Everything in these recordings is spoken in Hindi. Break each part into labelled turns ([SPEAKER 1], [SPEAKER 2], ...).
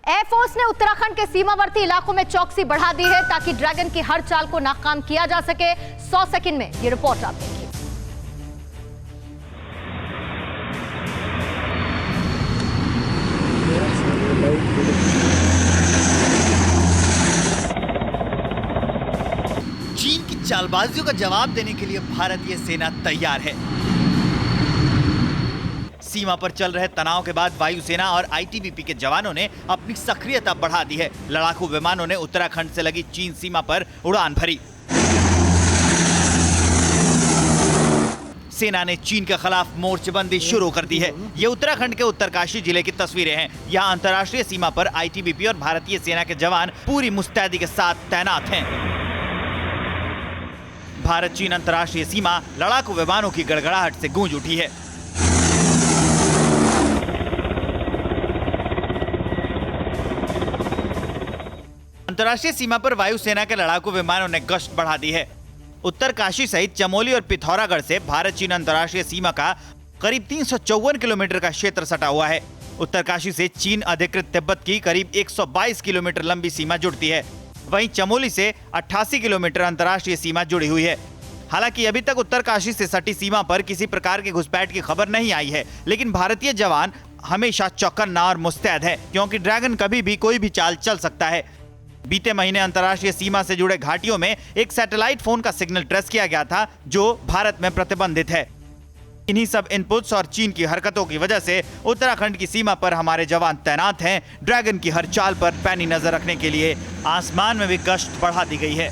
[SPEAKER 1] एयरफोर्स ने उत्तराखंड के सीमावर्ती इलाकों में चौकसी बढ़ा दी है ताकि ड्रैगन की हर चाल को नाकाम किया जा सके। 100 सेकंड में ये रिपोर्ट आप देखिए।
[SPEAKER 2] चीन की चालबाजियों का जवाब देने के लिए भारतीय सेना तैयार है। सीमा पर चल रहे तनाव के बाद वायुसेना और आईटीबीपी के जवानों ने अपनी सक्रियता बढ़ा दी है। लड़ाकू विमानों ने उत्तराखंड से लगी चीन सीमा पर उड़ान भरी। सेना ने चीन के खिलाफ मोर्चेबंदी शुरू कर दी है। ये उत्तराखंड के उत्तरकाशी जिले की तस्वीरें हैं। यहाँ अंतर्राष्ट्रीय सीमा पर आईटीबीपी और भारतीय सेना के जवान पूरी मुस्तैदी के साथ तैनात हैं। भारत चीन अंतर्राष्ट्रीय सीमा लड़ाकू विमानों की गड़गड़ाहट से गूंज उठी है। अंतर्राष्ट्रीय सीमा पर वायुसेना के लड़ाकू विमानों ने गश्त बढ़ा दी है। उत्तरकाशी सहित चमोली और पिथौरागढ़ से भारत चीन अंतर्राष्ट्रीय सीमा का करीब 354 किलोमीटर का क्षेत्र सटा हुआ है। उत्तरकाशी से चीन अधिकृत तिब्बत की करीब 122 किलोमीटर लंबी सीमा जुड़ती है। वहीं चमोली से 88 किलोमीटर अंतर्राष्ट्रीय सीमा जुड़ी हुई है। हालांकि अभी तक उत्तरकाशी से सटी सीमा पर किसी प्रकार की घुसपैठ की खबर नहीं आई है, लेकिन भारतीय जवान हमेशा चौकन्ना और मुस्तैद है, क्योंकि ड्रैगन कभी भी कोई भी चाल चल सकता है। बीते महीने अंतर्राष्ट्रीय सीमा से जुड़े घाटियों में एक सैटेलाइट फोन का सिग्नल ट्रेस किया गया था, जो भारत में प्रतिबंधित है। इन्हीं सब इनपुट्स और चीन की हरकतों की वजह से उत्तराखंड की सीमा पर हमारे जवान तैनात हैं। ड्रैगन की हर चाल पर पैनी नजर रखने के लिए आसमान में भी गश्त बढ़ा दी गई है।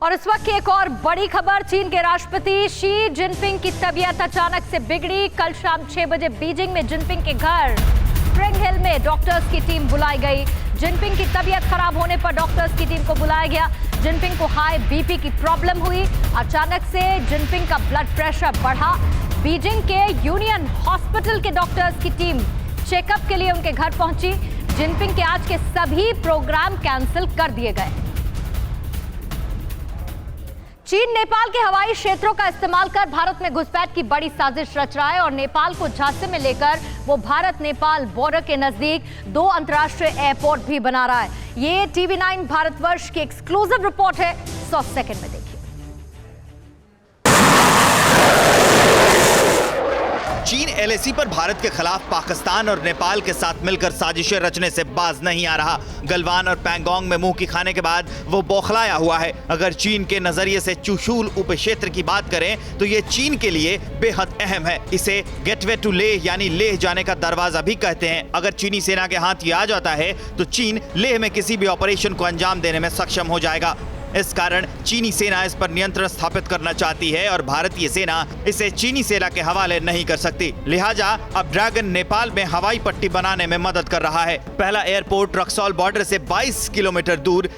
[SPEAKER 1] और इस वक्त की एक और बड़ी खबर, चीन के राष्ट्रपति शी जिनपिंग की तबीयत अचानक से बिगड़ी। कल शाम 6 बजे बीजिंग में जिनपिंग के घर स्प्रिंग हिल में डॉक्टर्स की टीम बुलाई गई। जिनपिंग की तबीयत खराब होने पर डॉक्टर्स की टीम को बुलाया गया। जिनपिंग को हाई बीपी की प्रॉब्लम हुई। अचानक से जिनपिंग का ब्लड प्रेशर बढ़ा। बीजिंग के यूनियन हॉस्पिटल के डॉक्टर्स की टीम चेकअप के लिए उनके घर पहुंची। जिनपिंग के आज के सभी प्रोग्राम कैंसिल कर दिए गए। चीन नेपाल के हवाई क्षेत्रों का इस्तेमाल कर भारत में घुसपैठ की बड़ी साजिश रच रहा है और नेपाल को झांसे में लेकर वो भारत नेपाल बॉर्डर के नजदीक 2 अंतर्राष्ट्रीय एयरपोर्ट भी बना रहा है। ये TV9 भारतवर्ष की एक्सक्लूसिव रिपोर्ट है। 100 सेकंड में देखिए।
[SPEAKER 2] चीन LAC पर भारत के खिलाफ पाकिस्तान और नेपाल के साथ मिलकर साजिशें रचने से बाज नहीं आ रहा। गलवान और पैंगोंग में मुंह की खाने के बाद वो बौखलाया हुआ है। अगर चीन के नजरिए से चुशूल उपक्षेत्र की बात करें तो ये चीन के लिए बेहद अहम है। इसे गेटवे टू लेह यानी लेह जाने का दरवाजा भी कहते हैं। अगर चीनी सेना के हाथ ये आ जाता है तो चीन लेह में किसी भी ऑपरेशन को अंजाम देने में सक्षम हो जाएगा। इस कारण चीनी सेना इस पर नियंत्रण स्थापित करना चाहती है और भारतीय सेना इसे चीनी सेना के हवाले नहीं कर सकती। लिहाजा अब ड्रैगन नेपाल में हवाई पट्टी बनाने में मदद कर रहा है। पहला एयरपोर्ट रक्सौल बॉर्डर से 22 किलोमीटर दूर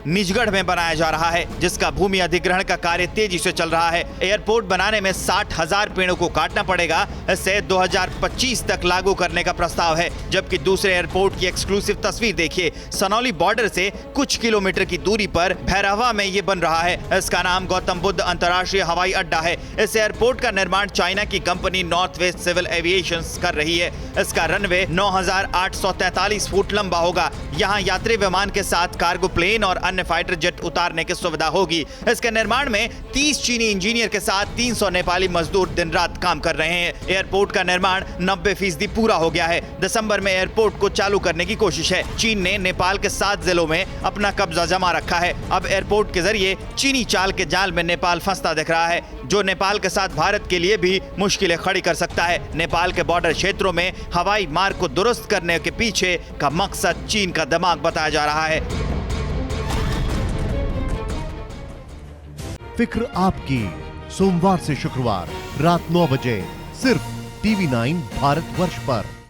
[SPEAKER 2] निजगढ़ में बनाया जा रहा है, जिसका भूमि अधिग्रहण का कार्य तेजी से चल रहा है। एयरपोर्ट बनाने में 60,000 पेड़ों को काटना पड़ेगा। इसे 2025 तक लागू करने का प्रस्ताव है। जबकि दूसरे एयरपोर्ट की एक्सक्लूसिव तस्वीर देखिए। सनौली बॉर्डर से कुछ किलोमीटर की दूरी पर भैरहवा में ये बन रहा है। इसका नाम गौतम बुद्ध अंतर्राष्ट्रीय हवाई अड्डा है। इस एयरपोर्ट का निर्माण चाइना की company north west civil aviation कर रही है। इसका रनवे 9,843 फुट लंबा होगा। यहाँ यात्री विमान के साथ कार्गो प्लेन और अन्य फाइटर जेट उतारने की सुविधा होगी। इसके निर्माण में 30 चीनी इंजीनियर के साथ 300 नेपाली मजदूर दिन रात काम कर रहे हैं। एयरपोर्ट का निर्माण 90% पूरा हो गया है। दिसंबर में एयरपोर्ट को चालू करने की कोशिश है। चीन ने नेपाल के 7 जिलों में अपना कब्जा जमा रखा है। अब एयरपोर्ट के जरिए चीनी चाल के जाल में नेपाल फंसता दिख रहा है, जो नेपाल के साथ भारत के लिए भी मुश्किलें खड़ी कर सकता है। नेपाल के बॉर्डर क्षेत्रों में हवाई मार्ग को दुरुस्त करने के पीछे का मकसद चीन का दिमाग बताया जा रहा है।
[SPEAKER 3] फिक्र आपकी, सोमवार से शुक्रवार रात 9 बजे सिर्फ TV9 भारतवर्ष पर।